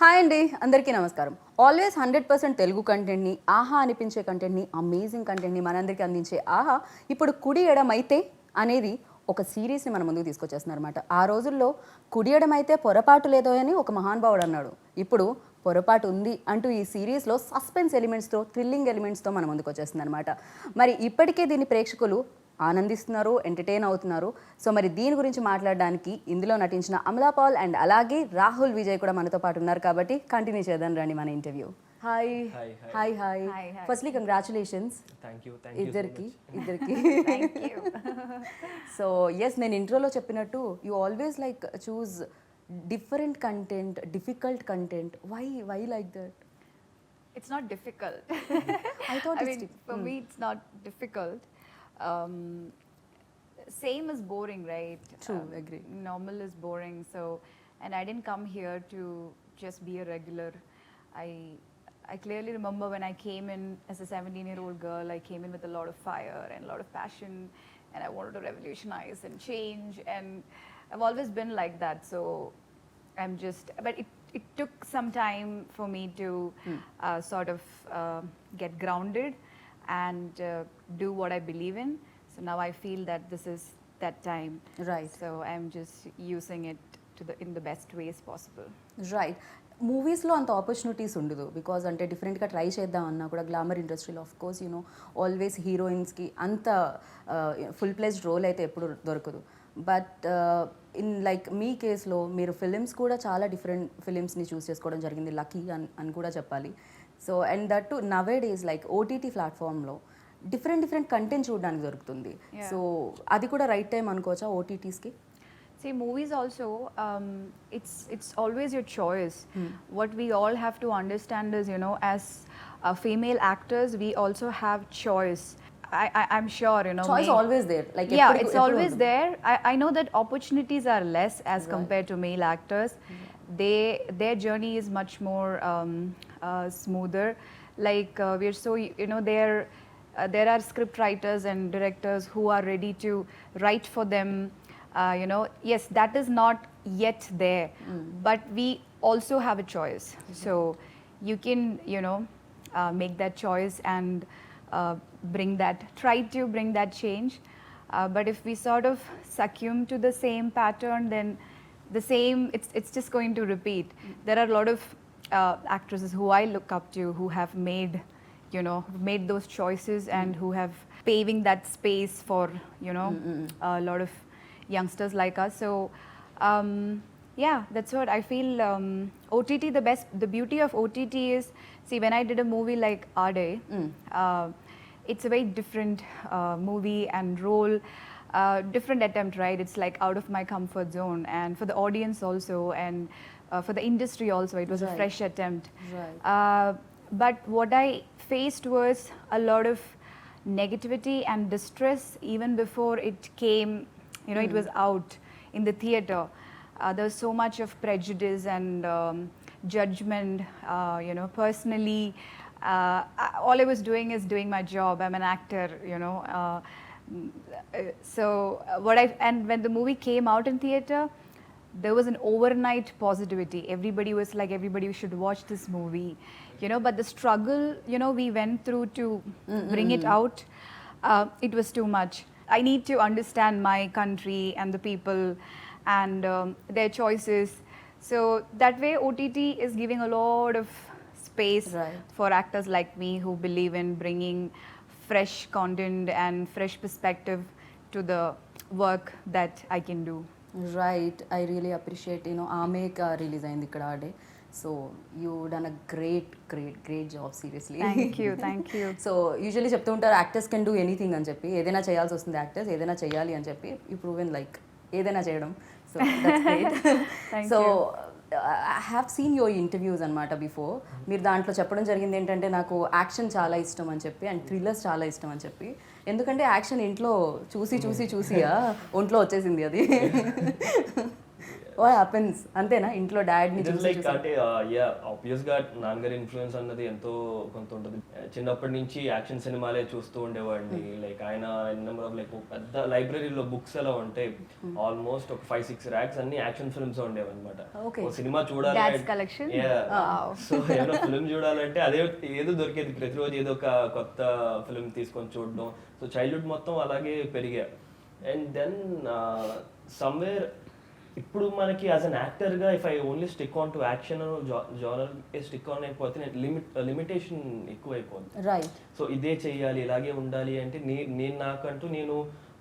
Hi అండి, అందరికీ నమస్కారం. ఆల్వేస్ 100% తెలుగు కంటెంట్ని, ఆహా అనిపించే కంటెంట్ని, అమేజింగ్ కంటెంట్ని మనందరికీ అందించే ఆహా ఇప్పుడు కుడి ఎడమైతే అనేది ఒక సిరీస్ని మన ముందుకు తీసుకొచ్చేస్తున్నారన్నమాట. ఆ రోజుల్లో కుడి ఎడమైతే పొరపాటు లేదో అని ఒక మహానుభావుడు అన్నాడు. ఇప్పుడు పొరపాటు ఉంది అంటూ ఈ సిరీస్లో సస్పెన్స్ ఎలిమెంట్స్తో, థ్రిల్లింగ్ ఎలిమెంట్స్తో మన ముందుకు వచ్చేస్తుందన్నమాట. మరి ఇప్పటికే దీన్ని ప్రేక్షకులు ఆనందిస్తున్నారు, ఎంటర్టైన్ అవుతున్నారు. సో మరి దీని గురించి మాట్లాడడానికి ఇందులో నటించిన అమలా పాల్ అండ్ అలాగే రాహుల్ విజయ్ కూడా మనతో పాటు ఉన్నారు కాబట్టి కంటిన్యూ చేద్దాం రండి మన interview. Hi hi hi firstly congratulations ఇద్దరికి. సో ఎస్, నేను ఇంట్రోలో చెప్పినట్టు you always like choose different content, difficult content. Why like that? It's not difficult. I thought for me it's not difficult. Um, Same is boring, right? True, agree. Normal is boring. So, and I didn't come here to just be a regular. I clearly remember when I came in as a 17-year-old girl, I came in with a lot of fire and a lot of passion, and I wanted to revolutionize and change, and I've always been like that. So I'm just, but it took some time for me to sort of get grounded and do what I believe in. So now I feel that this is that time. Right. So I'm just using it in the best ways possible. Right. మూవీస్లో అంత opportunities ఉండదు because అంటే డిఫరెంట్గా try చేద్దాం అన్నా కూడా glamour ఇండస్ట్రీలో of course you know always హీరోయిన్స్కి అంత ఫుల్ ప్లేస్డ్ రోల్ అయితే ఎప్పుడు దొరకదు. బట్ ఇన్ లైక్ మీ కేసులో మీరు ఫిలిమ్స్ కూడా చాలా డిఫరెంట్ ఫిలిమ్స్ని చూస్ చేసుకోవడం జరిగింది, లక్కీ అని కూడా చెప్పాలి. So and that to nowadays like OTT ప్లాట్ఫామ్లో డిఫరెంట్ కంటెంట్ చూడడానికి దొరుకుతుంది. సో అది కూడా రైట్ టైం అనుకోవచ్చా ఓటీటీస్కి? See, movies also, it's always your choice. What we all have to understand is, you know, as female actors, we also have choice. I'm sure, you know. Choice always there. Like yeah, it's always there. I know that opportunities are less as compared to male actors. Their journey is much more smoother. Like we're so, you know, there are script writers and directors who are ready to write for them. You know, yes, that is not yet there, but we also have a choice. So you can, you know, make that choice and try to bring that change. But if we sort of succumb to the same pattern, then it's just going to repeat. There are a lot of actresses who I look up to who have made those choices and who have paving that space for, you know, a lot of youngsters like us. So yeah, that's what I feel. OTT, the beauty of OTT is, see, when I did a movie like Ade, it's a very different movie and role, different attempt, right? It's like out of my comfort zone, and for the audience also, and for the industry also, it was a fresh attempt. Right. But what I faced was a lot of negativity and distress even before it came. You know, it was out in the theater. There was so much of prejudice and judgment. You know, personally, all I was doing is doing my job. I'm an actor, you know. So and when the movie came out in theater, there was an overnight positivity. Everybody was like, everybody should watch this movie, you know. But the struggle, you know, we went through to bring it out, it was too much. I need to understand my country and the people and their choices. So that way OTT is giving a lot of space for actors like me who believe in bringing fresh content and fresh perspective to the work that I can do. Right. I really appreciate, you know, ఆమెకి release అయింది ఇక్కడ ఆడే. So you done a great job seriously. Thank you. So usually చెప్తూ ఉంటారు actors can do anything అని చెప్పి, ఏదైనా చేయాల్సి వస్తుంది యాక్టర్స్, ఏదైనా చేయాలి అని చెప్పి. యూ ప్రూవెన్ లైక్ ఏదైనా చేయడం. So that's great. So I have seen your interviews అనమాట బిఫోర్. మీరు దాంట్లో చెప్పడం జరిగింది ఏంటంటే నాకు యాక్షన్ చాలా ఇష్టం అని చెప్పి అండ్ థ్రిల్లర్స్ చాలా ఇష్టం అని చెప్పి. ఎందుకంటే యాక్షన్ ఇంట్లో చూసి ఒంట్లో వచ్చేసింది అది. ఓ హ్యాపెన్స్ అంతేనా ఇంట్లో డాడ్ని ఇట్ ఇస్ చూసి లైక్ చూసి అంటే యా ఆబ్వియస్ గా నాన్నగారి ఇన్ఫ్లుయెన్స్ అన్నది ఎంతో కొంత ఉంటుంది. చిన్నప్పటి నుంచి యాక్షన్ సినిమాలే చూస్తూ ఉండేవాడిని. లైక్ ఆయన నెంబర్ ఆఫ్ లైక్ పెద్ద లైబ్రరీలో బుక్స్ ఎలా ఉంటాయి, ఆల్మోస్ట్ ఒక 5-6 ర్యాక్స్ అన్ని యాక్షన్ ఫిల్మ్స్ ఉండేవి అనమాట. Okay. ఒక సినిమా చూడాలి Dad's collection? సో ఏదో ఫిల్మ్ చూడాలంటే అదే ఏదో దొరికేది, ప్రతిరోజు ఏదో ఒక కొత్త ఫిల్మ్ తీసుకొని చూడడం. సో చైల్డ్హుడ్ మొత్తం అలాగే పెరిగా. అండ్ దెన్ సమ్వేర్ ఇప్పుడు మనకి యాజ్ అన్ యాక్టర్గా if I only stick on to action genre stick on అయిపోతే లిమిటేషన్ ఎక్కువ అయిపోతుంది. రైట్. సో ఇదే చెయ్యాలి ఇలాగే ఉండాలి అంటే నేను నాకంటూ నేను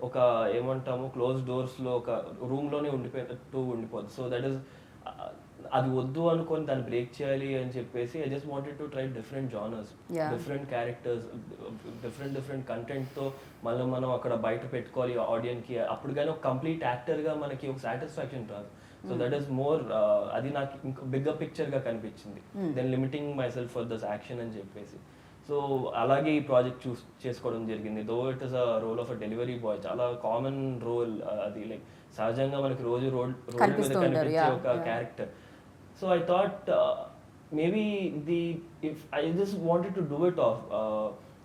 ఒక ఏమంటాము క్లోజ్ డోర్స్లో ఒక రూమ్లోనే ఉండిపోద్ది. సో దట్ ఈస్ అది వద్దు అనుకొని దాన్ని బ్రేక్ చేయాలి అని చెప్పేసి I just wanted to try different genres, different characters, different కంటెంట్తో మనం అక్కడ బయట పెట్టుకోవాలి ఆడియన్కి. అప్పుడు కానీ ఒక కంప్లీట్ యాక్టర్గా మనకి ఒక సాటిస్ఫాక్షన్ రాదు. సో దట్ ఈస్ మోర్ అది నాకు ఇంకా బిగ్గర్ పిక్చర్గా కనిపించింది then limiting myself for this action అని చెప్పేసి. సో అలాగే ఈ ప్రాజెక్ట్ చేసుకోవడం జరిగింది. Though it is a role of a delivery boy, చాలా కామన్ రోల్ అది. లైక్ సహజంగా మనకి రోజు రోడ్ మీద కనిపించే ఒక character. So I thought maybe if I just wanted to do it off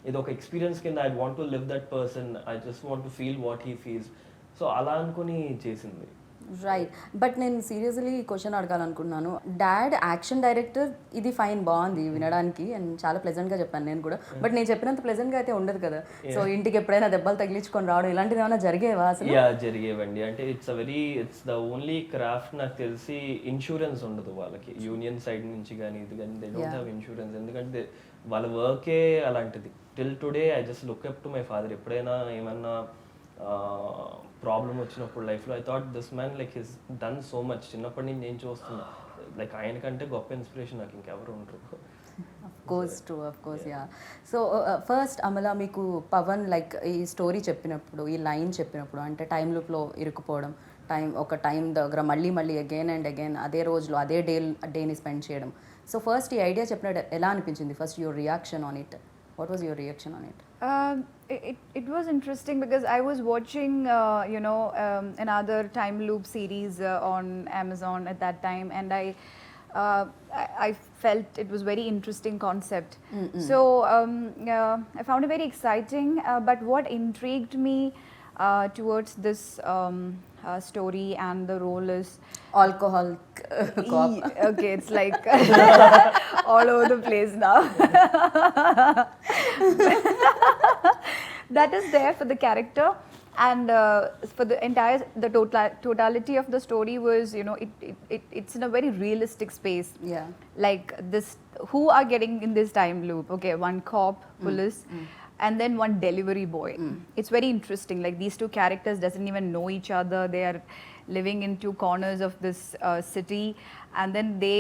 ఇది ఒక ఎక్స్పీరియన్స్ కింద I want to live that person, I just want to feel what he feels. So అలా అనుకుని చేసింది. రైట్. బట్ నేను seriously question అడగాలనుకున్నాను. Dad action director, ఇది fine, బాగుంది వినడానికి అండ్ చాలా ప్లెజెంట్గా చెప్పాను నేను కూడా. బట్ నేను చెప్పినంత ప్లెజెంట్గా అయితే ఉండదు కదా. సో ఇంటికి ఎప్పుడైనా దెబ్బలు తగిలించుకొని రావడం ఇలాంటిది ఏమైనా జరిగేవా అసలు? జరిగేవండి. అంటే ఇట్స్ ద ఓన్లీ క్రాఫ్ట్ నాకు తెలిసి ఇన్సూరెన్స్ ఉండదు వాళ్ళకి, యూనియన్ సైడ్ నుంచి కానీ ఇది కానీ దే డోంట్ హ్యావ్ ఇన్సూరెన్స్. ఎందుకంటే వాళ్ళ వర్కే అలాంటిది. Till today I just look up to my father. ఎప్పుడైనా ఏమన్నా ప్రాబ్లం వచ్చినప్పుడు లైఫ్లో I thought this man like his done so much. చిన్నప్పటి నుంచి నేను చూస్తున్నా, లైక్ ఆయన కంటే గొప్ప ఇన్స్పిరేషన్ నాకు ఇంకెవరు ఉండరు. Of course yeah. So first Amala, మీకు పవన్ లైక్ ఈ స్టోరీ చెప్పినప్పుడు, ఈ లైన్ చెప్పినప్పుడు, అంటే టైం లూప్లో ఇరుక్కుపోవడం, ఒక టైం దగ్గర మళ్ళీ అగైన్ అండ్ అగైన్ అదే రోజులో అదే డేని స్పెండ్ చేయడం. సో ఫస్ట్ ఈ ఐడియా చెప్పినట్టు ఎలా అనిపించింది? First your reaction on it. What was your reaction on it? It was interesting because I was watching, another time loop series on Amazon at that time, and I felt it was very interesting concept. So I found it very exciting. But what intrigued me towards this story and the role is alcohol cop. Okay, it's like all over the place now. That is there for the character, and for the totality of the story was, it's in a very realistic space. Yeah. Like this, who are getting in this time loop? Okay, one cop, police, and then one delivery boy. It's very interesting. Like these two characters doesn't even know each other. They are living in two corners of this city, and then they,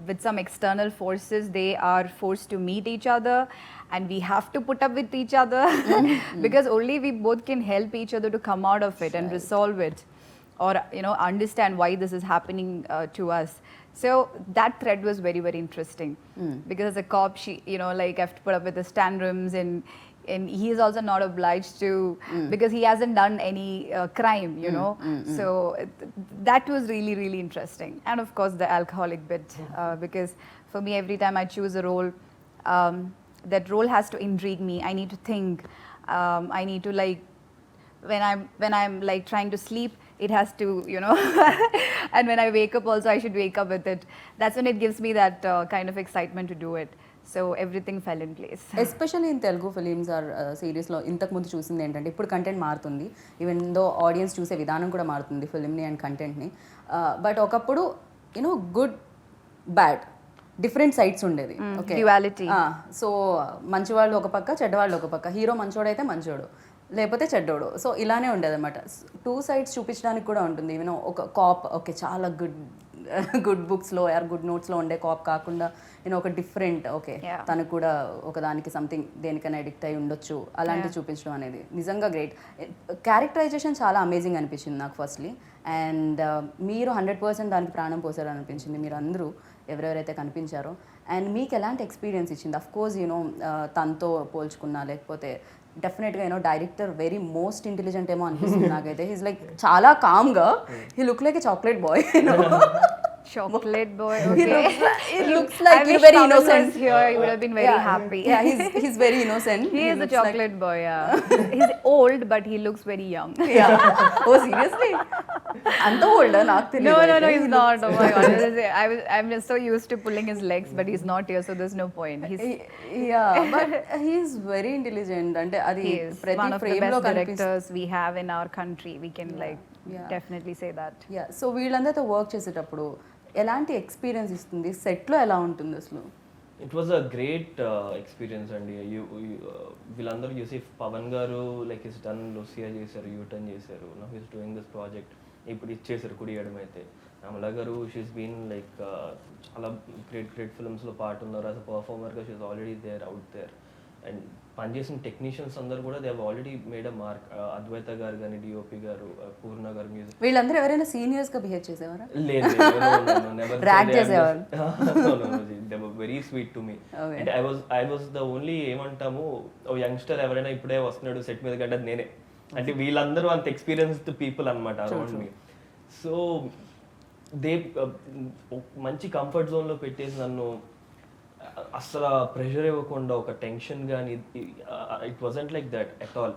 with some external forces, they are forced to meet each other, and we have to put up with each other because only we both can help each other to come out of it and resolve it, or understand why this is happening to us. So that thread was very, very interesting because as a cop, she like have to put up with the tantrums, and he is also not obliged to because he hasn't done any crime, So that was really, really interesting. And of course the alcoholic bit, because for me every time I choose a role, that role has to intrigue me. I need to think. I need to like when I'm like trying to sleep, it has to, and when I wake up also I should wake up with it. That's when it gives me that kind of excitement to do it. So everything fell in place. Especially in Telugu films or సిరీస్లో ఇంతకుముందు చూసింది ఏంటంటే ఇప్పుడు content మారుతుంది, even though audience చూసే విధానం కూడా మారుతుంది ఫిలింని అండ్ కంటెంట్ని. బట్ ఒకప్పుడు గుడ్ బ్యాడ్ డిఫరెంట్ సైడ్స్ ఉండేది. Okay, duality. సో మంచివాళ్ళు ఒక పక్క, చెడ్డవాళ్ళు ఒక పక్క. హీరో మంచోడైతే మంచోడు, లేకపోతే చెడ్డోడు. సో ఇలానే ఉండేది అనమాట. 2 sides చూపించడానికి కూడా ఉంటుంది. ఈవెన్ ఒక కాప్, ఓకే చాలా గుడ్ బుక్స్లో ఆర్ గుడ్ నోట్స్లో ఉండే కాప్ కాకుండా ఒక డిఫరెంట్, ఓకే తను కూడా ఒకదానికి సంథింగ్ దేనికైనా అడిక్ట్ అయి ఉండొచ్చు, అలాంటివి చూపించడం అనేది నిజంగా గ్రేట్. క్యారెక్టరైజేషన్ చాలా అమేజింగ్ అనిపించింది నాకు ఫస్ట్లీ. అండ్ మీరు 100% దానికి ప్రాణం పోసారు అనిపించింది, మీరు అందరూ ఎవరెవరైతే కనిపించారో. అండ్ మీకు ఎలాంటి ఎక్స్పీరియన్స్ ఇచ్చింది? అఫ్ కోర్స్ తనతో పోల్చుకున్నా, లేకపోతే డెఫినెట్గా you know director very most intelligent ఏమో అనిపిస్తుంది నాకైతే హీస్ లైక్ చాలా కామ్గా he look like a chocolate boy Chocolate boy. He Okay. looks like I you're wish very Pawan innocent. was here. He would have been very happy. Yeah, he's very innocent. He is a looks chocolate boy. Yeah. He's old, but he looks very young. Like, yeah. Oh, seriously? అంత old నాకు తెలియదు. No, he's not. Oh my god. I'm just so used to pulling his legs, but he's not here, so there's no point. Yeah, but he's very intelligent. అంటే అది He is ప్రతి one of the frame లో best కనిపిస్తుంది. directors we have in our country. We can definitely say that. Yeah, so వీళ్ళందరితో work చేసేటప్పుడు ఎలాంటి experience ఇస్తుంది, సెట్లో ఎలా ఉంటుంది అసలు? It was a great experience అండి. వీళ్ళందరూ యూసిఫ్ Pawan garu like is done Lucia చేశారు, యూటర్న్ చేశారు, now he's doing this project. ఇప్పుడు ఇచ్చేసారు కుడియడం అయితే. Amala garu she's been like చాలా గ్రేట్ ఫిల్మ్స్లో పార్ట్ ఉన్నారు. యాజ్ అ పర్ఫార్మర్గా she's already there out there. And పనిచేసిన టెక్నీషియన్స్ అందరు కూడా they already made a mark. Advaita garu కానీ, డిఓపి గారు, పూర్ణ గారు మ్యూజిక్. వీళ్ళందరూ ఎవరైనా సీనియర్స్ గా బిహేవ్ చేసేవారా? లేదు, Drag చేసేవారు. they were very sweet to me. And I was the only ఏమంటాము ఓ యంగ్స్టర్ ఎవరైనా ఇప్పుడే వస్తున్నాడు సెట్ మీద కంటే నేనే. అంటే వీళ్ళందరూ అంత ఎక్స్పీరియన్స్డ్ పీపుల్ అనమాట అరౌండ్ మీ. సో దే మంచి కంఫర్ట్ జోన్లో పెట్టేసి నన్ను అసలు ప్రెషర్ ఇవ్వకుండా ఒక టెన్షన్ కానీ it wasn't like that at all.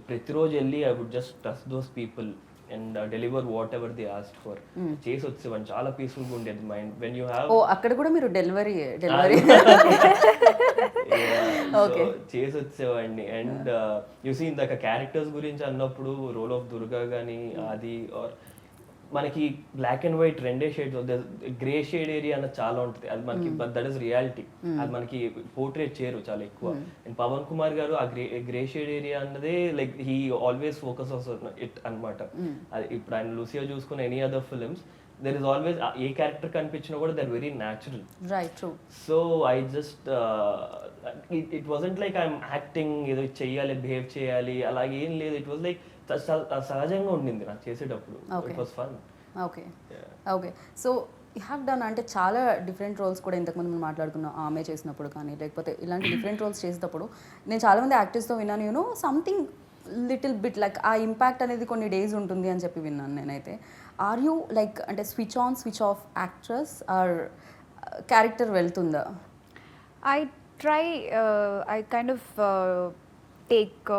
ప్రతిరోజు వెళ్ళి I would just trust those people and deliver whatever they asked for. చేసి వచ్చేవాడిని. చాలా పీస్ఫుల్గా ఉండేది mind when you have. Oh అక్కడ కూడా మీరు డెలివరీ చేసి వచ్చేవాడిని. అండ్ యూసీ ఇందాక క్యారెక్టర్స్ గురించి అన్నప్పుడు రోల్ ఆఫ్ దుర్గా కానీ అది ఆర్ మనకి బ్లాక్ అండ్ వైట్ రెండే షేడ్స్, గ్రే షేడ్ ఏరియా అన్నది చాలా ఉంటుంది. అది మనకి దట్ ఈస్ రియాలిటీ. అది మనకి పోర్ట్రేట్ చేయరు చాలా ఎక్కువ. అండ్ పవన్ కుమార్ గారు ఆ గ్రే షేడ్ ఏరియా అన్నదే like he always focus it అనమాట. అది ఇప్పుడు ఆయన లూసియా చూసుకున్న any other films there is always a character కనిపించినా కూడా that very natural. Right, true. So I just it wasn't like I'm acting ఏదో చెయ్యాలి, బిహేవ్ చేయాలి అలాగే ఏం లేదు. ఇట్ వాజ్ లైక్ సహజంగా ఉండింది నాకు చేసేటప్పుడు. It was fun. Okay so you have done అంటే చాలా డిఫరెంట్ రోల్స్ కూడా ఇంతకుముందు మనం మాట్లాడుకున్నాం. ఆమె చేసినప్పుడు కానీ లేకపోతే ఇలాంటి డిఫరెంట్ రోల్స్ చేసేటప్పుడు నేను చాలామంది యాక్టర్స్తో విన్నాను, you know something little bit like ఆ ఇంపాక్ట్ అనేది కొన్ని డేస్ ఉంటుంది అని చెప్పి విన్నాను నేనైతే. ఆర్ యూ లైక్ అంటే switch on switch off actress or character వెళ్తుందా? I try, I kind of take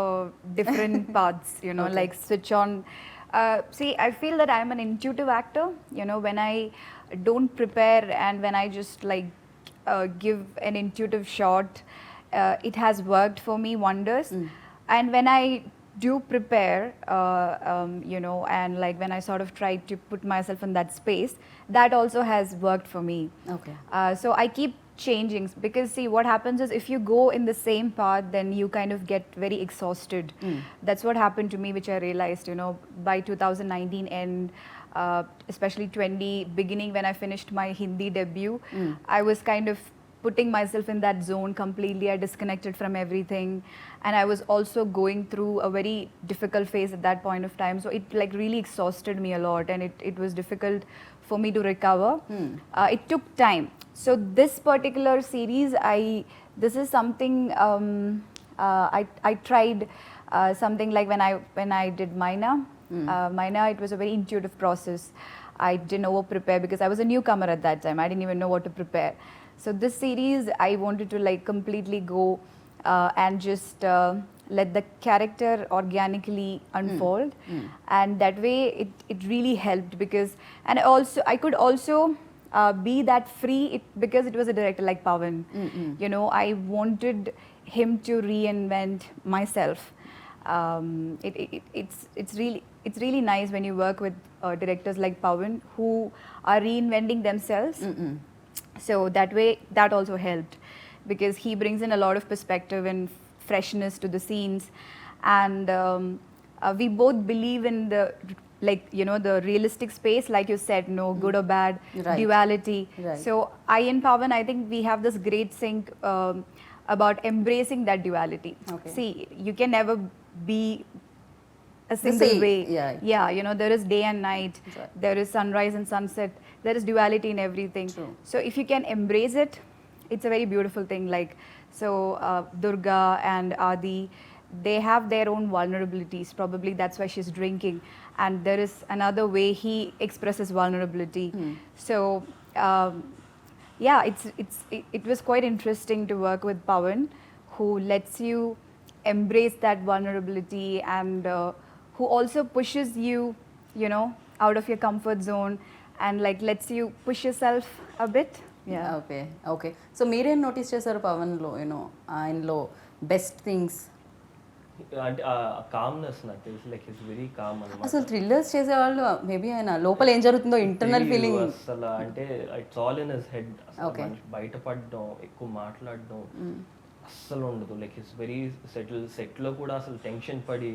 different paths, you know, like switch on. See, I feel that I'm an intuitive actor, you know, when I don't prepare and when I just like give an intuitive shot, it has worked for me wonders. And when I do prepare, you know, and like when I sort of try to put myself in that space, that also has worked for me. Okay. So I keep changing because see what happens is if you go in the same path then you kind of get very exhausted. That's what happened to me, which I realized, you know, by 2019 and especially 20 beginning when I finished my Hindi debut, I was kind of putting myself in that zone completely. I disconnected from everything and I was also going through a very difficult phase at that point of time, so it like really exhausted me a lot and it was difficult for me to recover. It took time. So this particular series, this is something I tried something like when I did Maina. Maina, it was a very intuitive process. I didn't over prepare because I was a newcomer at that time. I didn't even know what to prepare. So this series, I wanted to like completely go and just let the character organically unfold, and that way it really helped because, and also I could also be that free because it was a director like Pawan. You know, I wanted him to reinvent myself. It's really nice when you work with directors like Pawan who are reinventing themselves. So that way, that also helped because he brings in a lot of perspective and freshness to the scenes, and we both believe in the, like, you know, the realistic space, like you said, no good or bad, Right. duality. Right. So I and Pawan, I think we have this great sync about embracing that duality. Okay. See, you can never be a single same, way. yeah. You know, there is day and night, Right. there is sunrise and sunset, there is duality in everything. True. So if you can embrace it, it's a very beautiful thing. Like, so Durga and Adi, they have their own vulnerabilities. Probably that's why she's drinking, and there is another way he expresses vulnerability. So um, yeah, it was quite interesting to work with Pawan, who lets you embrace that vulnerability, and who also pushes you, you know, out of your comfort zone, and like lets you push yourself a bit. Yeah. Okay okay so మీరేం notice చేశారు పవన్లో you know ఆయనలో best things? అంటే ఆ calmness నాకు తెలిసి like it's very calm అనమాట. అసలు thrillers చేసేవాళ్ళు మేబీ ఆయన లోపల ఏం జరుగుతుందో ఇంటర్నల్ ఫీలింగ్ అసలు అంటే it's all in his head. బయటపడడం, ఎక్కువ మాట్లాడడం అస్సలు ఉండదు. లైక్ ఇట్స్ వెరీ సెట్లో కూడా అసలు టెన్షన్ పడి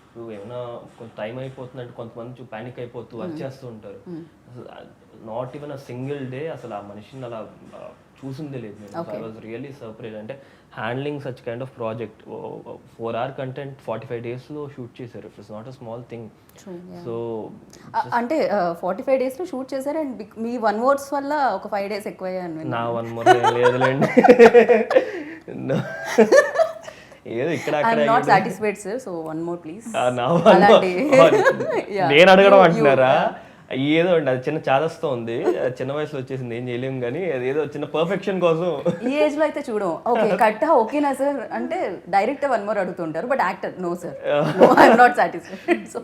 ఇప్పుడు ఏమైనా కొంత టైం అయిపోతుందంటే కొంతమంది ప్యానిక్ అయిపోతూ వచ్చేస్తూ ఉంటారు. అసలు not even a single day అసలు ఆ మనిషిని అలా చూసిందే లేదు నేను. I was really surprise. అంటే handling such kind of project 4 hour content 45 daysలో షూట్ చేశారు. It's not a small thing. So అంటే 45 daysలో షూట్ చేశారు అండ్ మీ 1 words వల్ల ఒక 5 days ఎక్కువయ్యాను. నా 1 more లేదులేండి. ఏదో ఇక్కడ not satisfied sir, so 1 more please. నేను అడగడం అంటున్నారా? ఏదో అండి అది చిన్న చాదస్తో ఉంది, చిన్న వయసులో వచ్చేసింది, ఏం చేయలేము. కానీ ఏదో చిన్న పర్ఫెక్షన్ కోసం ఈ ఏజ్ లో అయితే చూడం. ఓకే కట్ ఓకేనా సార్ అంటే డైరెక్టర్ 1 more అడుగుతుంటారు, but actor no sir, I'm not satisfied. So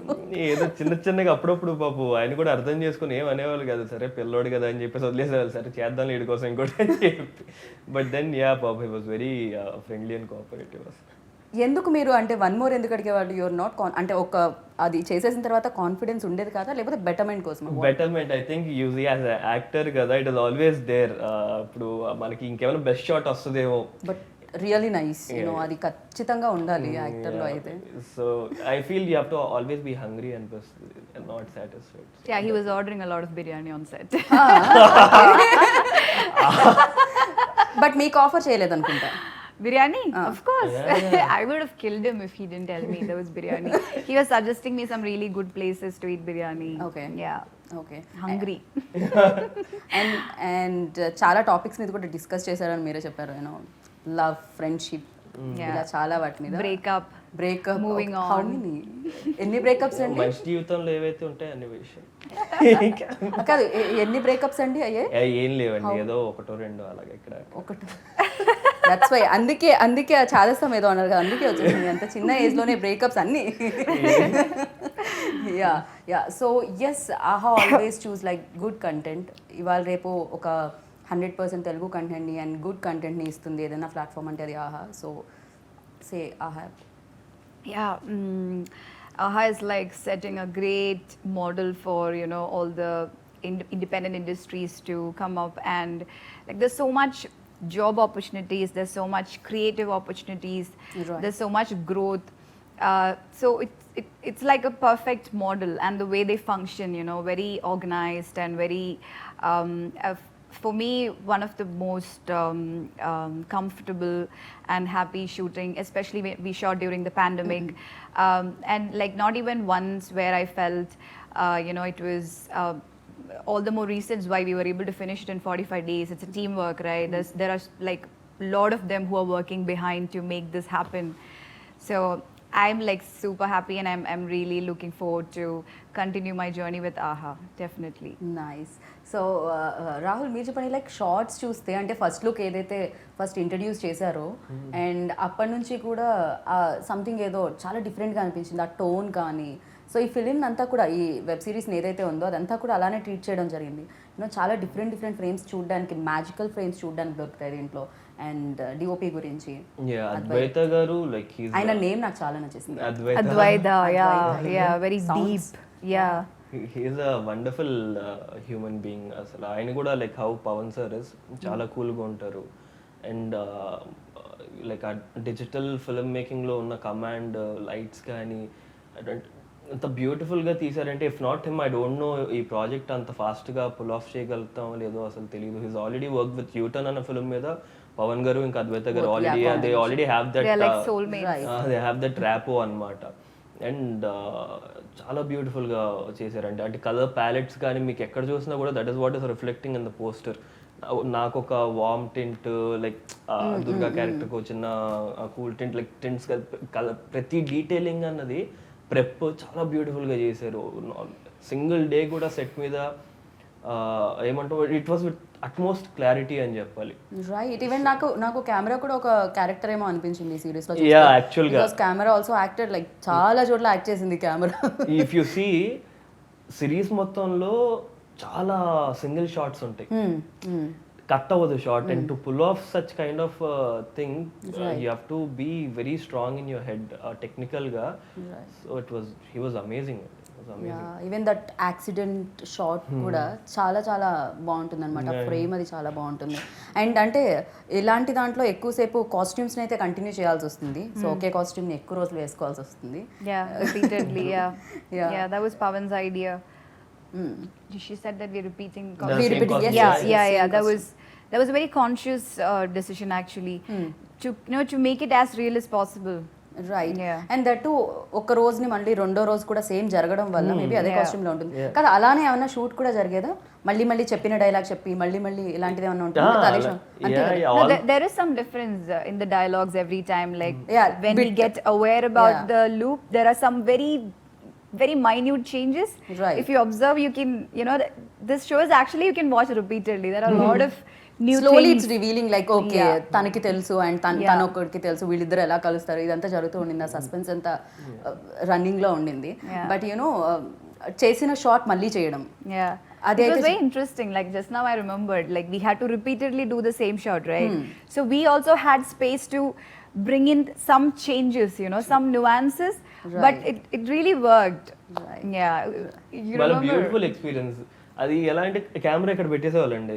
ఏదో చిన్నగా అప్పుడప్పుడు పాపు ఆయన కూడా అర్థం చేసుకుని ఏం అనేవాళ్ళు కదా, సరే పిల్లోడు కదా అని చెప్పేసి వదిలేసేవాళ్ళు, సరే చేద్దాం వీడి కోసం ఇంకోటి అని చెప్పి. బట్ దెన్ యా పాప he was very friendly and cooperative. ఎందుకు మీరు అంటే 1 more ఎందుకు అడిగేవాళ్ళు? యువర్ నాట్ అంటే ఒక అది చేసేసిన తర్వాత కాన్ఫిడెన్స్ ఉండేది కదా, లేకపోతే బెటర్మెంట్ కోసం? Betterment I think use as actor కదా, ఇట్ ఇస్ ఆల్వేస్ దేర్. ఇప్పుడు మనకి ఇంకేమైనా బెస్ట్ షాట్ వస్తుందేమో, బట్ రియల్లీ నైస్ యూనో, అది ఖచ్చితంగా ఉండాలి యాక్టర్ లో అయితే. So I feel you have to always be hungry and not satisfied. Yeah, he was ordering a lot of biryani on set. But మీకు ఆఫర్ చేయలేదు అనుకుంటా. Biryani? Of course. I would have killed him if he didn't tell me there was biryani. He was suggesting me some really good places to eat biryani. Okay. Yeah. Okay Hungry. And చాలా topics మీద కూడా discuss చేశారని మీరే చెప్పారు, you know love, friendship, ఇలా చాలా వాటి మీద. Breakup. Breakup, Moving on. How many, ఎన్ని బ్రేకప్స్ అండి? మనిషి జీవితంలో ఏవైతే ఉంటాయి అన్ని విషయం కాదు ఎన్ని బ్రేకప్స్ అండి అయ్యే? ఏం లేవండి, ఏదో ఒకటో రెండో అలాగే ఇక్కడ ఒకటి. దట్స్ వై అందుకే ఆ చాదస్తం ఏదో అన్నారు కదా, అందుకే వచ్చేసింది అంత చిన్న ఏజ్ లోనే బ్రేకప్స్ అన్ని. యా సో ఎస్, ఆహా ఆల్వేస్ చూస్ లైక్ గుడ్ కంటెంట్. ఇవాళ రేపు ఒక 100% తెలుగు కంటెంట్ని అండ్ గుడ్ కంటెంట్ని ఇస్తుంది ఏదైనా ప్లాట్ఫామ్ అంటే అది ఆహా. సో సే ఆహా. Yeah. AHA is like setting a great model for, you know, all the independent industries to come up, and like there's so much job opportunities, there's so much creative opportunities, Right. there's so much growth. So it's like a perfect model, and the way they function, you know, very organized and very for me, one of the most comfortable and happy shooting, especially when we shot during the pandemic. And like not even once where I felt, you know, it was all the more reasons why we were able to finish it in 45 days. It's a teamwork, right? There are like a lot of them who are working behind to make this happen. So I'm like super happy, and I'm really looking forward to continue my journey with AHA, definitely. Nice. So Rahul మీరు చెప్పండి, like shorts చూస్తే అంటే first look ఏదైతే first introduce చేశారో and అప్పటి నుంచి కూడా something ఏదో చాలా డిఫరెంట్గా అనిపించింది ఆ టోన్ కానీ. సో ఈ ఫిలిం అంతా కూడా ఈ వెబ్ సిరీస్ని ఏదైతే ఉందో అదంతా కూడా అలానే ట్రీట్ చేయడం జరిగింది. యూనో చాలా డిఫరెంట్ ఫ్రేమ్స్ చూడడానికి, మ్యాజికల్ ఫ్రేమ్స్ చూడడానికి దొరుకుతాయి దీంట్లో. అండ్ డిఓపి గురించి అద్వైత గారు, లైక్ ఆయన నేమ్ నాకు చాలా నచ్చేసింది, Advaita, yeah, very deep. Yeah. He's a wonderful human being. అసలు ఆయన కూడా like how Pawan sir is చాలా కూల్గా ఉంటారు. అండ్ లైక్ ఆ డిజిటల్ ఫిల్మ్ మేకింగ్లో ఉన్న కమాండ్ లైట్స్ కానీ అంత బ్యూటిఫుల్గా తీసారంటే, if not him I don't know ఈ ప్రాజెక్ట్ అంత ఫాస్ట్గా పుల్ ఆఫ్ చేయగలుగుతాం లేదో అసలు తెలియదు. He's already work with U turn అన్న ఫిల్మ్ మీద పవన్ గారు ఇంకా Advaita garu already have that, They're like soulmates. They have that rapport అనమాట. అండ్ చాలా బ్యూటిఫుల్గా చేశారండి. అంటే కలర్ ప్యాలెట్స్ కానీ మీకు ఎక్కడ చూసినా కూడా that is what is reflecting in the poster. నాకు ఒక వార్మ్ టింట్ లైక్ దుర్గా క్యారెక్టర్కి వచ్చిన కూల్ టింట్ లైక్ టింట్స్ ప్రతి డీటెయిలింగ్ అన్నది ప్రెప్ చాలా బ్యూటిఫుల్గా చేశారు. సింగిల్ డే కూడా సెట్ మీద ఏమంటావు it was with utmost clarity అని చెప్పాలి. రైట్. ఈవెన్ నాకు కెమెరా కూడా ఒక క్యారెక్టర్ ఏమో అనిపించింది ఈ సిరీస్ లో. యాక్చువల్గా కెమెరా ఆల్సో యాక్టెడ్ లైక్ చాలా చోట్ల యాక్ట్ చేసింది camera. If you see series మొత్తంలో చాలా సింగిల్ షాట్స్ ఉంటాయి, కట్ అవ్వదు shot. And to pull off such kind of thing you have to be very strong in your head టెక్నికల్గా. So he was amazing. Even that accident shot కూడా చాలా చాలా బాగుంటుంది అనమాట. ఫ్రేమ్ అది చాలా బాగుంటుంది. అండ్ అంటే ఇలాంటి దాంట్లో ఎక్కువసేపు కాస్ట్యూమ్స్ని అయితే కంటిన్యూ చేయాల్సి వస్తుంది. సో ఒకే కాస్ట్యూమ్ని ఎక్కువ రోజులు వేసుకోవాల్సి వస్తుంది. Repeatedly, yeah, that was Pawan's idea. She said that we're repeating. Yeah. That was a very conscious decision actually, to make it as real as possible. Right. And that ఒక రోజుని మళ్ళీ రెండో రోజు కూడా సేమ్ జరగడం వల్ల మేబీ అదే costume లో ఉంటుంది కదా. అలానే ఏమన్నా షూట్ కూడా జరిగేదా? మళ్ళీ చెప్పిన డైలాగ్ చెప్పి మళ్ళీ ఇలాంటిది ఏమన్నా ఉంటుంది? There is some difference in the dialogues every time. Like when we get aware about the loop, there are some very very minute changes. Right. If you observe, you can, this show is actually you can watch repeatedly. There are a lot of new slowly things. It's revealing like okay తనకి తెలుసు and తన ఒక్కడికి తెలుసు, వీళ్ళిద్దరు ఎలా కలుస్తారు, ఇదంతా జరుగుతూ ఉండింది. ఆ సస్పెన్స్ అంతా రన్నింగ్ లో ఉండింది. బట్ చేసిన షాట్ మళ్ళీ చేయడం, It was very interesting. Like just now I remembered, like we had to repeatedly do the same shot, right? So we also had space to bring in some changes, some nuances, but it really worked. Right. Yeah. You వాళ్ళ remember? Beautiful experience. అది ఎలా అంటే camera ఇక్కడ పెట్టేసేవాళ్ళండి.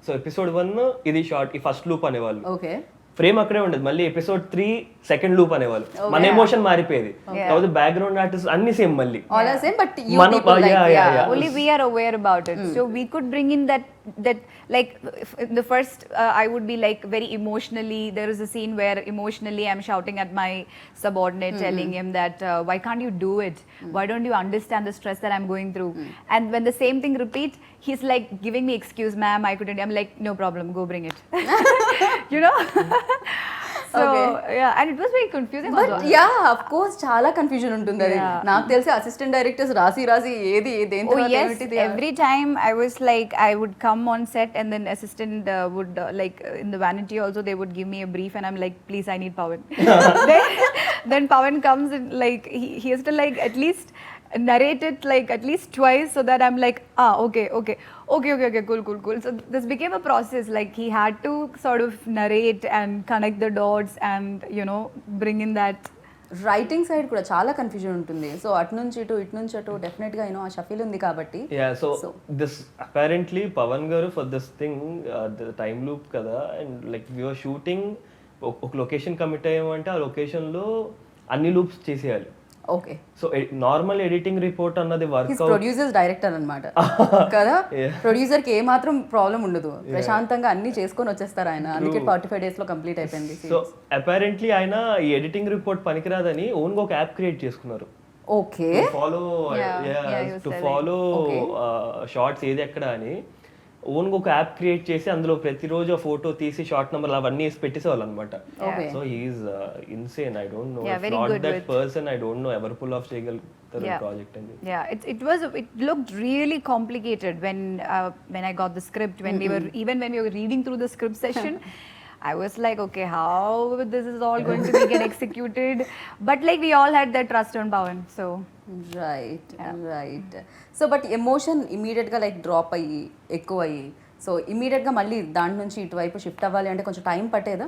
So episode 1 ఇది short, ఈ first loop అనేవాళ్ళు, okay frame అక్కడే ఉండేది. మళ్ళీ ఎపిసోడ్ 3 సెకండ్ లూప్ అనేవాళ్ళు. మన ఎమోషన్ మారిపోయేది, కాబట్టి బ్యాక్గ్రౌండ్ ఆర్టిస్ట్ అన్ని సేమ్ మళ్ళీ. All are same but you మనం- people like yeah. Only we are aware about it, so we could bring in that like in the first I would be like very emotionally, there is a scene where emotionally I'm shouting at my subordinate, telling him that why can't you do it, why don't you understand the stress that I'm going through, and when the same thing repeats, he's like giving me excuse, ma'am, I couldn't. I'm like, no problem, go bring it. So yeah, and it was very confusing but also. Yeah of course చాలా confusion ఉంటుంది. అది నాకు తెలిసి assistant directors రాసి ఏది దేని Oh తర్వాత yes, ఏమిటిది. every time I was like, I would come on set and then assistant would like in the vanity also they would give me a brief and I'm like, please, I need Pawan. then Pawan comes and like he has to like at least narrate it like at least twice, so that I'm like, okay, cool. So this became a process. Like he had to sort of narrate and connect the dots and bring in that. Writing side కూడా చాలా confusion ఉంటుంది. So అటు నుంచి అటు definite గా ఆ షఫీల్ ఉంది కాబట్టి. సో దిస్ అపారెంట్లీ పవన్ గారు for this thing time loop కదా, అండ్ లైక్ యూఆర్ షూటింగ్ ఒక లొకేషన్ కమిట్ అయ్యామంటే ఆ లొకేషన్ లో అన్ని లూప్స్ చేసేయాలి. Okay. So normal editing report అన్నది వర్క్ ప్రొడ్యూసర్స్ డైరెక్టర్ అన్నమాట కదా. ప్రొడ్యూసర్ కి ఏ మాత్రం ప్రాబ్లం ఉండదు, ప్రశాంతంగా అన్ని చేసుకొని వచ్చేస్తారు ఆయన. అందుకే 45 days లో కంప్లీట్ అయిపోయింది. సో అపారెంట్లీ ఆయన ఈ ఎడిటింగ్ రిపోర్ట్ పనికిరాదని ఓన్ గా ఒక యాప్ క్రియేట్ చేసుకున్నారు. ఓకే. టు ఫాలో షార్ట్స్ ఏది ఎక్కడ అని ఓన్ గా ఒక యాప్ క్రియేట్ చేసి అందులో ప్రతిరోజు ఫోటో తీసి షార్ట్ నెంబర్ అవన్నీ వేసి పెట్టేసేవాళ్ళు అనమాట. So he is insane. I don't know, not that person, I don't know ఎవరు పుల్ ఆఫ్ చేయగలుగుతారు ప్రాజెక్ట్ అని. It looked really complicated when I got the script, when we were reading through the script session. I was like, okay, how this is all going to get executed? But like we all had that trust on Pawan, so right. So but emotion immediate గా like drop అయ్యి ఎక్కువ అయ్యి, so immediate గా మళ్ళీ దాని నుంచి ఇటువైపు shift అవ్వాలి అంటే కొంచెం టైం పట్టేదా?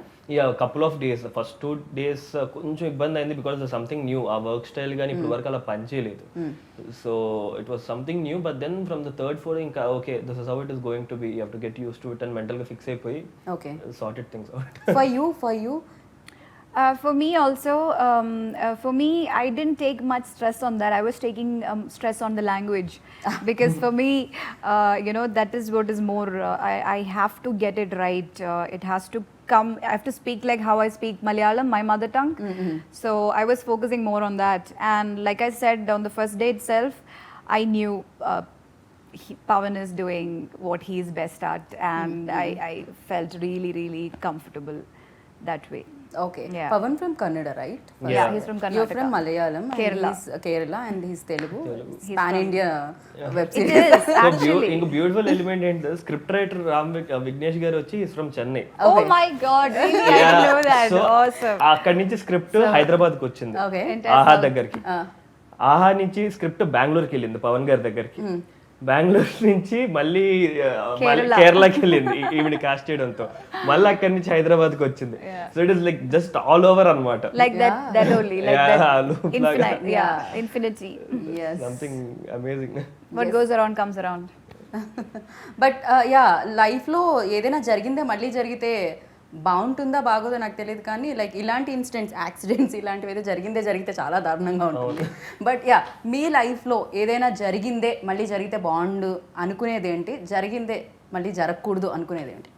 Couple of days, first 2 days కొంచెం ఇబ్బంది అయింది, బికాస్ సంథింగ్ న్యూ. ఆ వర్క్ స్టైల్ కానీ ఇప్పుడు వరకు అలా పనిచేయలేదు. So it was something new, but then from the third four ఇంకా okay, this is how it is going to be, you have to get use to it and mental గా fix అయిపోయి sorted things out. For you for me also, for me, I didn't take much stress on that. I was taking stress on the language because for me, that is what is more. I have to get it right. It has to come. I have to speak like how I speak Malayalam, my mother tongue. So I was focusing more on that. And like I said, on the first day itself, I knew. Pavan is doing what he's best at, and I felt really, really comfortable that way. Okay. Yeah. Pavan from Kannada, right? Yeah, he's from You're Karnataka. from Malayalam. And Kerala. he's Kerala and he's Telugu. He's Pan from- India web It series. is actually. ఇంకో beautiful element ఏంటి script writer Vignesh గారు వచ్చి from Chennai. Oh my God! Really? I didn't know that. So, Awesome. అక్కడి నుంచి script Hyderabad కి వచ్చింది Okay. ఆహా దగ్గరికి. ఆహా నుంచి స్క్రిప్ట్ బెంగళూరుకి వెళ్ళింది పవన్ గారి దగ్గరికి. బెంగళూరు నుంచి మళ్ళీ కేరళకి వెళ్ళింది ఈవిడ కాస్ట్ చేయడంతో. మళ్ళీ అక్కడి నుంచి హైదరాబాద్ కి వచ్చింది. So it is like just all over అన్నమాట. Like that only. Like Yeah, that. loop Infinite. laga. Yeah. Infinity. Yes. Something amazing. What goes around comes around. But yeah లైఫ్లో ఏదైనా జరిగిందే మళ్ళీ జరిగితే బాగుంటుందా బాగోదో నాకు తెలియదు కానీ లైక్ ఇలాంటి ఇన్సిడెంట్స్ యాక్సిడెంట్స్ ఇలాంటివి ఏదో జరిగితే చాలా దారుణంగా ఉంటుంది. బట్ యా మీ లైఫ్లో ఏదైనా జరిగిందే మళ్ళీ జరిగితే బాగుండు అనుకునేది ఏంటి, జరిగిందే మళ్ళీ జరగకూడదు అనుకునేది ఏంటి?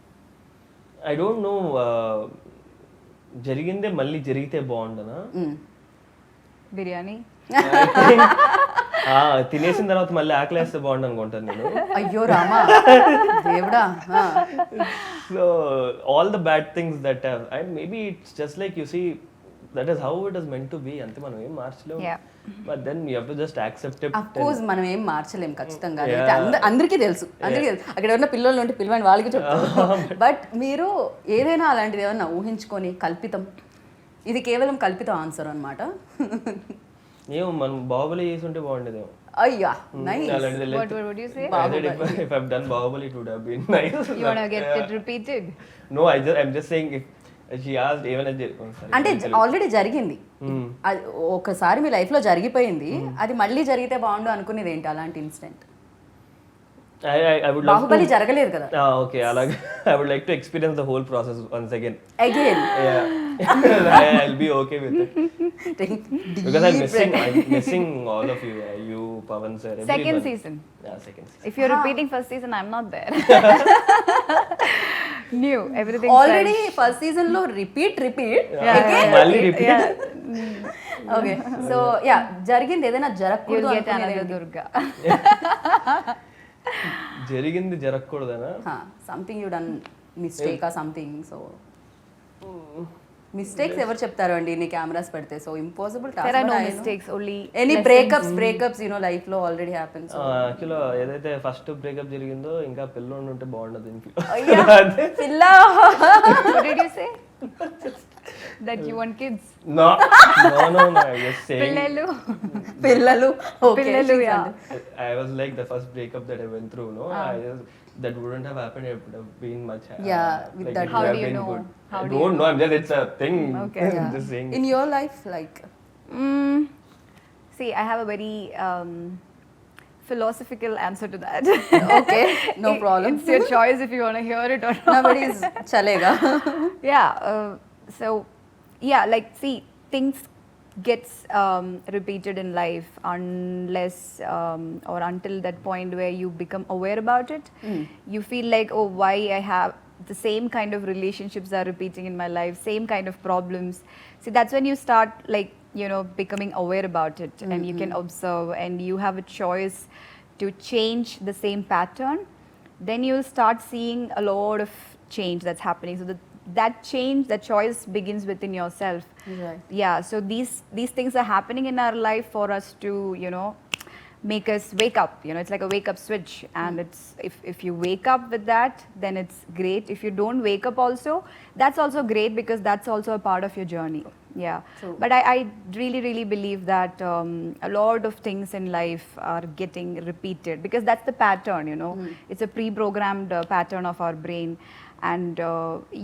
I don't no. జరిగిందే మళ్ళీ జరిగితే బాగుండనా? Biryani. తినేసిన తర్వాత మళ్ళీ ఆకలేస్తే బాగుండు అనుకుంటాను నేను. అయ్యో రామా దేవుడా. So all the bad things that have and maybe it's just like you see that is how it is meant to be. అంతే, మనం ఏం మార్చలేము. Yeah. But then you have to just accept it. Of course మనం ఏం మార్చలేం ఖచ్చితంగా. అందరికీ తెలుసు. అక్కడ ఉన్న పిల్లలు ఉంటే పిల్లవాడిని వాళ్ళకి చెప్తారు. బట్ మీరు ఏదైనా అలాంటిది ఏమన్నా ఊహించుకొని కల్పితం, ఇది కేవలం కల్పితం ఆన్సర్ అనమాట. ఏమో మనం బాహుబలి చేసి ఉంటే బాగుండేదేమో. అయ్యా nice. What would you say? If I've done Bahubali, it would have been nice. You want to get it repeated? No, I'm just saying if she asked even అంటే ఆల్రెడీ జరిగింది, అది ఒకసారి మీ లైఫ్ లో జరిగిపోయింది, అది మళ్ళీ జరిగితే బాగుండు అనుకునేది ఏంటి అలాంటి incident? I would love Baahubali జరగలేదు కదా. Okay, అలాగే I would like to experience the whole process once again. Again. Yeah. I'll be okay with it. Because I'm missing all of you. You, Pavan sir, everyone. Second season. Yeah, second season. If you're repeating first season, I'm not there. New, everything. Already first season లో repeat మళ్ళీ repeat. Okay. So yeah జరిగింది ఏదైనా You'll జరగకూడదు get అనుకునేది another ఏంటి? Durga. జరిగింది జరగకూడదనా? Something you done mistake ఆ something. So mistakes ఎవరు చెప్తారు అండి ఇన్ని కెమెరాస్ పెడితే? So impossible There are no mistakes, only any breakups you know life లో ఆల్రెడీ హ్యాపెన్స్. యాక్చువల్గా ఏదైతే ఫస్ట్ బ్రేకప్ జరిగిందో ఇంకా పిల్లోడు ఉంటే బాగుండదు ఇంట్లో. పిల్ల. What did you say? That you want kids? No, I'm just saying. పిల్లలు. పిల్లలు, yeah. I was like the first breakup that I went through, no? That wouldn't have happened. It would have been much. Yeah, with like that. it How would do have you been know? good. How I do you don't know. I'm just, it's a thing. Okay. I'm just saying. In your life like See, I have a very philosophical answer to that. Okay, no problem. It's your choice if you want to hear it or not. Nobody is చలేగా. Yeah. So, yeah, like, see, things gets repeated in life unless or until that point where you become aware about it. You feel like, oh, why I have the same kind of relationships are repeating in my life, same kind of problems. See, that's when you start, like, you know, becoming aware about it, and you can observe, and you have a choice to change the same pattern. Then you'll start seeing a lot of change that's happening. So that change, that choice begins within yourself. Right. Yeah, so these things are happening in our life for us to, you know, make us wake up. You know, it's like a wake up switch, and it's if you wake up with that, then it's great. If you don't wake up also, that's also great, because that's also a part of your journey. Yeah. True. But I really, really believe that a lot of things in life are getting repeated, because that's the pattern, you know. It's a pre-programmed pattern of our brain, and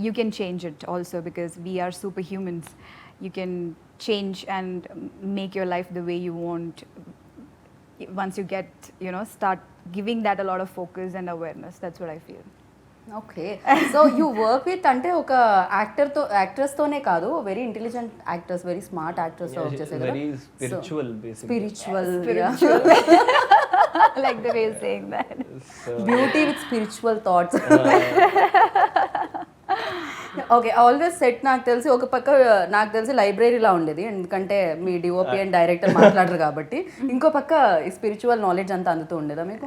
you can change it also, because we are superhumans. You can change and make your life the way you want once you get, you know, start giving that a lot of focus and awareness. That's what I feel. Okay. So you work with అంటే ఒక actors తోనే కాదు, very intelligent actors, very smart actors తో work చేసే కదా. Very spiritual, basically. Spiritual I like the way you're saying that. So, beauty with spiritual thoughts. Okay always set నాకు తెలిసి ఒక పక్క నాకు తెలిసి లైబ్రరీలా ఉండేది ఎందుకంటే మీ డిఓపి అండ్ డైరెక్టర్ మాట్లాడరు కాబట్టి ఇంకో పక్క స్పిరిచువల్ నాలెడ్జ్ అంతా అందుతూ ఉండేదా మీకు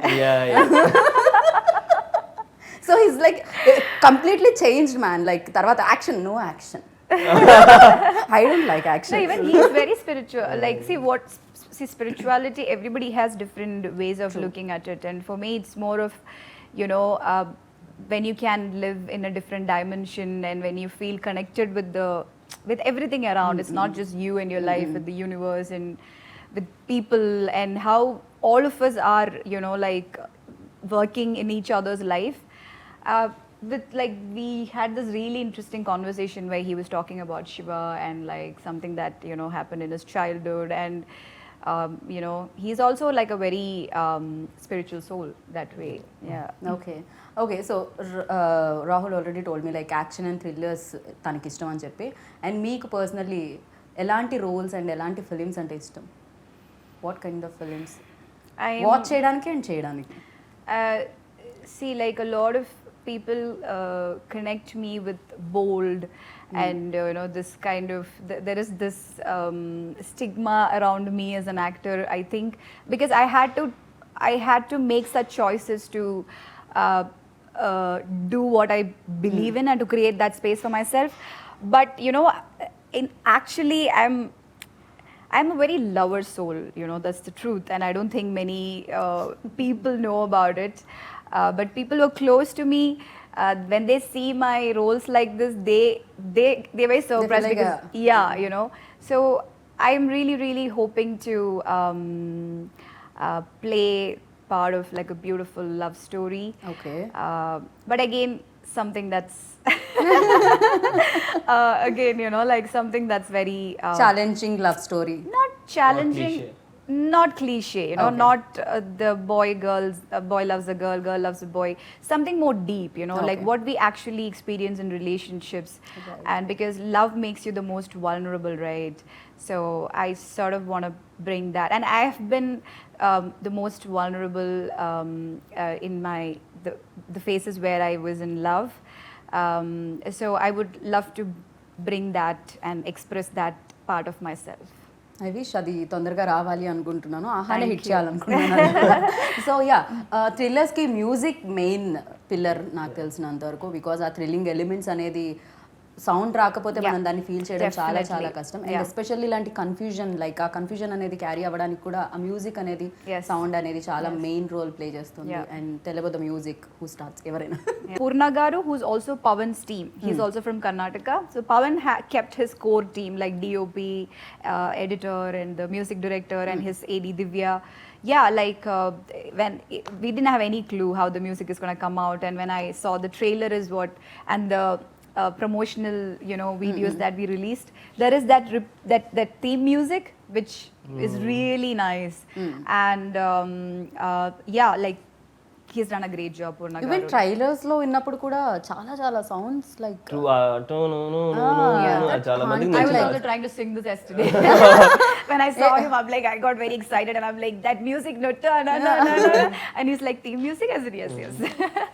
so is like completely changed man like తర్వాత action no action I don't like No, action even he's very spiritual. Like, see, spirituality, everybody has different ways of looking at it. And for me, it's more of, you know, when you can live in a different dimension and when you feel connected with everything around. It's not just you and your life, with the universe and with people, and how all of us are, you know, like working in each other's life. With like we had this really interesting conversation where he was talking about Shiva and like something that, you know, happened in his childhood, and you know, he's also like a very spiritual soul that way. Yeah. Okay so Rahul already told me like action and thrillers తనకి ఇష్టం అని చెప్పి and మీకు personally ఎలాంటి roles and ఎలాంటి films అంటే ఇష్టం what kind of films I'm- watch చేయడానికి అండ్ చేయడానికి Uh, see, like a lot of people connect me with bold and you know, this kind of there is this stigma around me as an actor, I think, because I had to make such choices to uh, do what I believe in and to create that space for myself. But you know, actually I'm a very lover soul, you know, that's the truth, and I don't think many people know about it. But people who are close to me, when they see my roles like this, they're very surprised like because you know. So I'm really hoping to play part of like a beautiful love story. Okay But again, something that's again, you know, like something that's very challenging love story not challenging, cliche. not cliche, you know, Okay. not the boy loves a girl, girl loves a boy. Something more deep, you know, like Okay. what we actually experience in relationships. Right. And because love makes you the most vulnerable, right? So I sort of want to bring that, and I have been the most vulnerable in the phases where I was in love. So I would love to bring that and express that part of myself. I wish అది తొందరగా రావాలి అనుకుంటున్నాను ఆహానే Thank hit you. చేయాలనుకుంటున్నాను so yeah థ్రిల్లర్స్కి music main pillar నాకు తెలిసినంత వరకు బికాజ్ ఆ థ్రిల్లింగ్ ఎలిమెంట్స్ అనేది సౌండ్ రాకపోతే మనం దాన్ని ఫీల్ చేయడం చాలా Definitely. చాలా కష్టం అండ్ Yeah. ఎస్పెషల్లీ ఇలాంటి కన్ఫ్యూజన్ లైక్ ఆ కన్ఫ్యూజన్ అనేది క్యారీ అవ్వడానికి కూడా ఆ మ్యూజిక్ అనేది Yes. సౌండ్ అనేది చాలా మెయిన్ రోల్ ప్లే చేస్తుంది Yeah. అండ్ తెలియదు మ్యూజిక్ హూ స్టార్ట్స్ ఎవరైనా Purna Garu, who's also Pawan's team. He's also from Karnataka. So Pawan kept his core team like DOP, editor, and the music director, and his AD Divya. Yeah, like when we didn't have any clue how the music is going to come out, and when I saw the trailer is what, and the promotional, you know, videos that we released, there is that theme music which is really nice, and yeah, like he's done a great job, Purna even Garu. Trailers లో విన్నప్పుడు కూడా చాలా చాలా sounds like true Yeah. చాలా మందికి I was నచ్చింది. also trying to sing this yesterday. When I saw him, I'm like, I got very excited, and I'm like, that music, no, no. And he's like, theme music? I said, yes.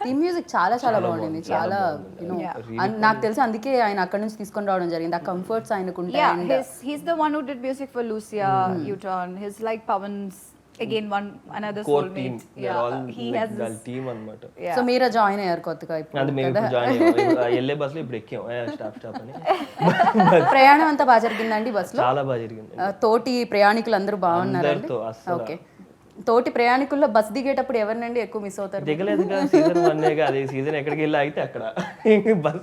Theme music చాలా చాలా చాలా బాగుండింది బాగుంది, చాలా చాలా బాగుంది. You know Yeah. నాకు తెలిసి అందుకే ఆయన అక్కడ నుంచి తీసుకొని రావడం జరిగింది ఆ కంఫర్ట్స్ ఆయనకు ఉంటాయి Yeah, and he's the one who did music for Lucia, U-Turn. He's like Pawan's, again, another core team soulmate. Yeah, he has this. Team అన్నమాట. Yeah. సో మీరే జాయిన్ అయ్యారు కొత్తగా అది ఇప్పుడు మేము కదా ఇప్పుడు జాయిన్ అయ్యాం వెళ్ళే బస్సులో ఇప్పుడు ఎక్కాం స్టాప్ అని ప్రయాణం అంతా బాగా జరిగిందండి బస్సులో చాలా బాగా జరిగింది. తోటి ప్రయాణికులు అందరూ బాగున్నారండి అందరితో అస్సలు. ఓకే తోటి ప్రయాణికుల్లో బస్ దిగేటప్పుడు ఎవరినండి ఎక్కువ మిస్ అవుతారు దిగలేదుగా సీజన్ 1 అది సీజన్ ఎక్కడికి వెళ్ళి అయితే అక్కడ బస్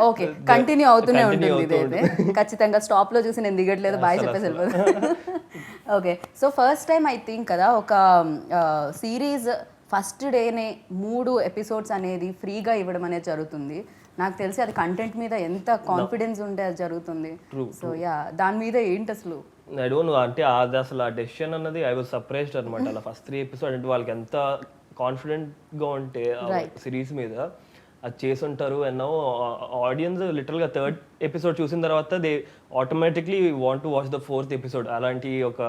ఓకే కంటిన్యూ అవుతూనే Continue ఉంటుంది అవుతూ ఇదైతే ఖచ్చితంగా స్టాప్ లో చూసి నేను దిగట్లేదు బాయ్ అసలు, చెప్పేసి వెళ్ళిపోతాను okay so first time I think కదా ఒక సిరీస్ ఫస్ట్ డేనే 3 ఎపిసోడ్స్ అనేది ఫ్రీగా ఇవ్వడం అనేది జరుగుతుంది నాకు తెలిసి అది కంటెంట్ మీద ఎంత కాన్ఫిడెన్స్ ఉంటే అది జరుగుతుంది సో యా దాని మీద ఏంటి అసలు ఐ డోంట్ నో అంటే అది అసలు ఆ డెసిషన్ అన్నది ఐ వాజ్ సర్ప్రైజ్డ్ అనమాట అలా ఫస్ట్ 3 ఎపిసోడ్ అంటే వాళ్ళకి ఎంత కాన్ఫిడెంట్ గా ఉంటే సిరీస్ మీద అది చేసి ఉంటారు అండ్ ఆడియన్స్ లిటరల్ గా 3rd ఎపిసోడ్ చూసిన తర్వాత they automatically want to watch the 4th episode అలాంటి ఒక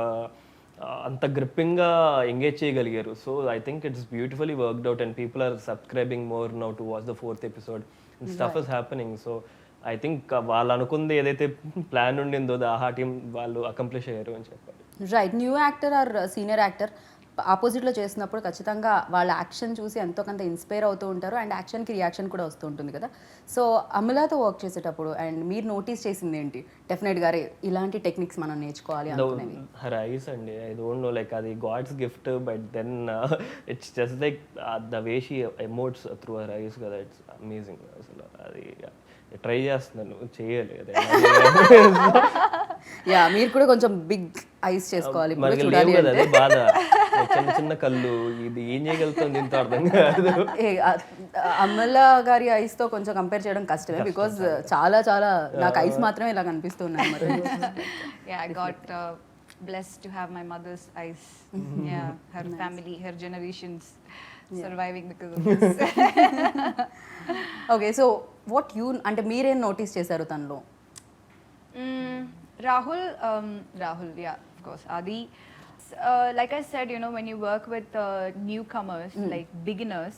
అంత గ్రిప్పింగ్ గా ఎంగేజ్ చేయగలిగారు so I think it's beautifully worked out and people are subscribing more now to watch the 4th episode stuff is happening. So I think వాళ్ళు అనుకుంది ఏదైతే plan ఉండిందో ఆహా team వాళ్ళు అకంప్లిష్ అయ్యారు అని చెప్పాలి. Right. New actor are senior actor ఆపోజిట్లో చేసినప్పుడు ఖచ్చితంగా వాళ్ళ యాక్షన్ చూసి ఎంతో కొంత ఇన్స్పైర్ అవుతూ ఉంటారు అండ్ యాక్షన్కి రియాక్షన్ కూడా వస్తూ ఉంటుంది కదా. సో అమలాతో వర్క్ చేసేటప్పుడు అండ్ మీరు నోటీస్ చేసింది ఏంటి? డెఫినెట్గా అరే ఇలాంటి టెక్నిక్స్ మనం నేర్చుకోవాలి అనుకునేవి. హర్ ఐస్ అండి, ఐ డోంట్ నో లైక్ అది god's gift, but then it's just like the way she emotes through her eyes కదా, ఇట్స్ అమేజింగ్. అసలు అది ట్రై చేస్తున్నాను, చేయాలి అదే. యా మీరు కూడా కొంచెం బిగ్ ఐస్ చేసుకోవాలి ఇప్పుడు మనకి చూడాలి లేవు కదా, అంటే. అదే బాధ. చిన్న చిన్న కళ్ళు, ఇది ఏం చేయగలుగుతుంది దీంతో అర్థం కాదు. అమల గారి ఐస్ తో కొంచెం కంపేర్ చేయడం కష్టమే, బికాజ్ చాలా చాలా నాకు ఐస్ మాత్రమే ఇలా కనిపిస్తున్నాయి మరి. Yeah, I got blessed to have my mother's eyes. Yeah, her family, her generations surviving because of this. Okay, so what you అంటే మీరేం నోటీస్ చేశారు తనలో? Rahul, yeah, of course. Adi, like I said, you know, when you work with newcomers, like beginners,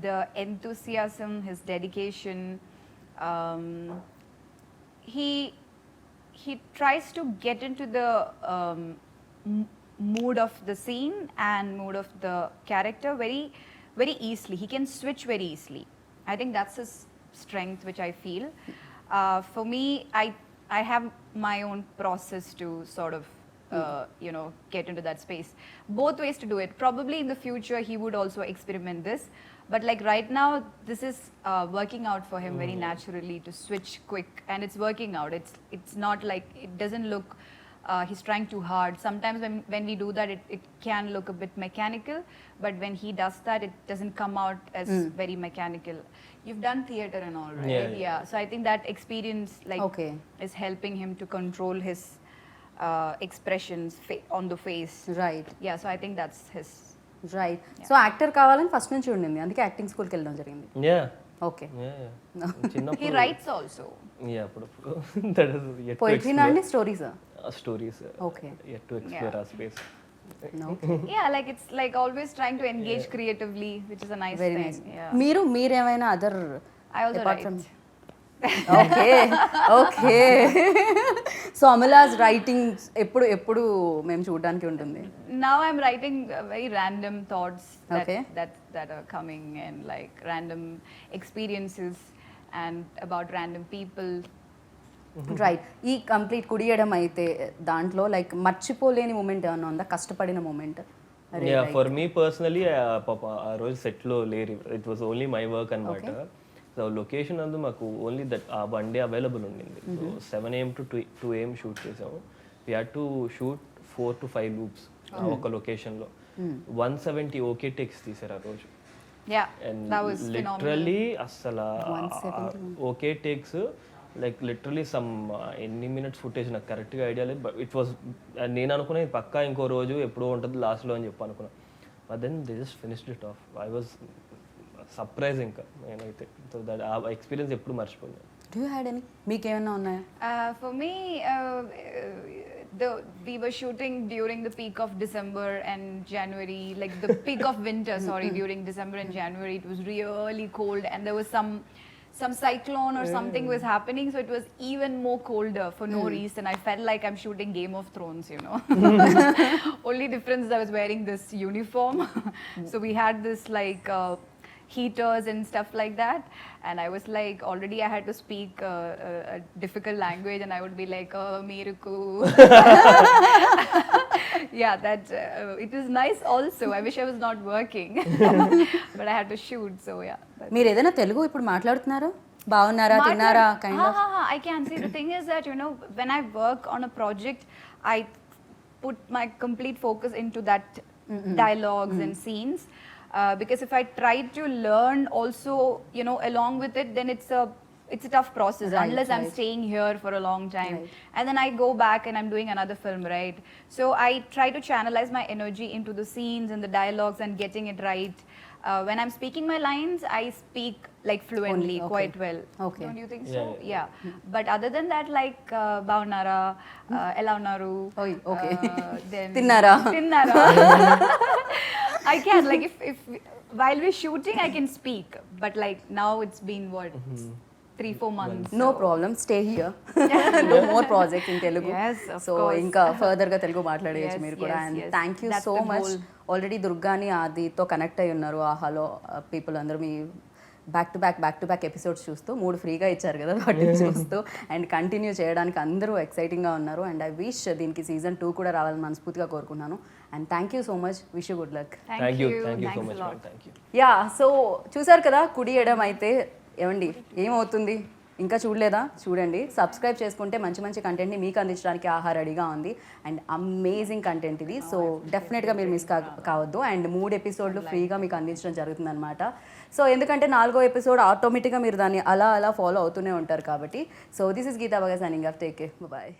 the enthusiasm, his dedication, he tries to get into the mood of the scene and mood of the character very, very easily. He can switch very easily. I think that's his strength, which I feel. For me, I have my own process to sort of you know, get into that space. Both ways to do it. Probably in the future he would also experiment this, but like right now this is working out for him very naturally to switch quick, and it's working out. It's not like it doesn't look he's trying too hard. Sometimes when we do that, it can look a bit mechanical, but when he does that, it doesn't come out as very mechanical. You've done theater and all, right? Yeah. So I think that experience like Okay. is helping him to control his expressions on the face. Right Yeah, so I think that's his. Right. So actor కావాలని first నుంచి ఉండింది, అందుకే acting స్కూల్కి వెళ్ళడం జరిగింది. Yeah okay. He చిన్నప్పుడు writes also. Yeah అప్పుడప్పుడు that is yet to పోయిటరీనా అండి స్టోరీసా? Stories, okay. Yet to explore ఆ space. Yeah, like it's like always trying to engage creatively, which is a nice very thing. Nice. Yeah. మీరేమైనా other I also write. Okay okay. So Amala's writing ఎప్పుడు ఎప్పుడు మేము చూడడానికి ఉంటుంది? Now I'm writing very random thoughts Okay. that are coming, and like random experiences and about random people. Right. ఈ complete కుడియడం అయితే దాంట్లో లైక్ మర్చిపోలేని మూమెంట్ ఏమన్నా ఉందా, కష్టపడిన moment? Yeah for me personally పాప ఆ రోజు సెట్లో లేరు, it was only my work అనమాట. సో లొకేషన్ అందు మాకు ఓన్లీ దట్ ఆ వన్ డే అవైలబుల్ ఉండింది. So 7 AM to 2 AM shoot చేసాము. We had to shoot 4 to 5 loops ఒక లొకేషన్లో. 170 ఓకే టేక్స్ తీసారు ఆ రోజు. Yeah, and that was phenomenal. Literally అసలు okay takes like literally some ఎన్ని మినిట్స్ ఫుటేజ్ నాకు కరెక్ట్గా ఐడియా లేదు, బట్ ఇట్ వాజ్ నేను అనుకునే పక్కా ఇంకో రోజు ఎప్పుడో ఉంటుంది లాస్ట్లో అని చెప్పి అనుకున్నాను. But then they just finished it off. I was surprise ఇంకా నేనైతే. సో దట్ ఆ ఎక్స్పీరియన్స్ ఎప్పుడు మర్చిపోయాను. డూ యూ హ్యాడ్ ఎనీ, మీకేమన్నా ఉన్నాయా? For me, we were shooting during the peak of December and January, like the peak of winter. Sorry, during December and January, it was really cold, and there was some cyclone or something was happening, so it was even more colder for no reason. I felt like I'm shooting Game of Thrones, you know. Only difference is I was wearing this uniform. So we had this like heaters and stuff like that, and I was like, already I had to speak a difficult language, and I would be like, oh, meeruku. Yeah, that it was nice also. I wish I was not working, but I had to shoot, so yeah. మీరు ఏదైనా తెలుగు ఇప్పుడు మాట్లాడుతున్నారా? బాగున్నారా, తిన్నారా kind of? I can see. The thing is that, you know, when I work on a project, I put my complete focus into that dialogues and scenes, because if I try to learn also, you know, along with it, then it's a tough process, Right, unless I'm right. staying here for a long time. Right. And then I go back and I'm doing another film, right? So I try to channelize my energy into the scenes and the dialogues and getting it right. When I'm speaking my lines, I speak like fluently, Only, okay. quite well. Okay. Don't you think Yeah, so? Yeah. But other than that, like Baunara, Ela Unnaru, Oy, okay. then Tinnara. Tinnara. I can, like, if while we're shooting, I can speak, but like now it's been what 3-4 months. No so- problem stay here do more projects in Telugu Yes, of so course. ఇంకా ఫర్దర్గా తెలుగు మాట్లాడేయచ్చు Yes, మీరు కూడా yes, and yes. Thank you That's so the much goal. Already దుర్గాని ఆదితో connect అయి ఉన్నారు ఆహాలో పీపుల్ అందరూ మీ బ్యాక్ టు బ్యాక్ ఎపిసోడ్స్ చూస్తూ 3 ఫ్రీగా ఇచ్చారు కదా వాటిని చూస్తూ అండ్ కంటిన్యూ చేయడానికి అందరూ ఎక్సైటింగ్గా ఉన్నారు అండ్ ఐ విష్ దీనికి సీజన్ 2 కూడా రావాలని మనస్ఫూర్తిగా కోరుకున్నాను and thank you so much wish you good luck thank you so Thanks a much lot. Thank you yeah so చూసారు కదా కుడి ఎడం అయితే ఏమండి ఏమవుతుంది ఇంకా చూడలేదా చూడండి సబ్స్క్రైబ్ చేసుకుంటే మంచి మంచి కంటెంట్ని మీకు అందించడానికి ఆహా రెడీగా ఉంది అండ్ అమేజింగ్ కంటెంట్ ఇది సో డెఫినెట్గా మీరు మిస్ కావద్దు అండ్ 3 ఎపిసోడ్లు ఫ్రీగా మీకు అందించడం జరుగుతుందన్నమాట సో ఎందుకంటే 4వ ఎపిసోడ్ ఆటోమేటిక్గా మీరు దాన్ని అలా ఫాలో అవుతూనే ఉంటారు కాబట్టి సో దిస్ ఇస్ గీతా బగా signing off take care bye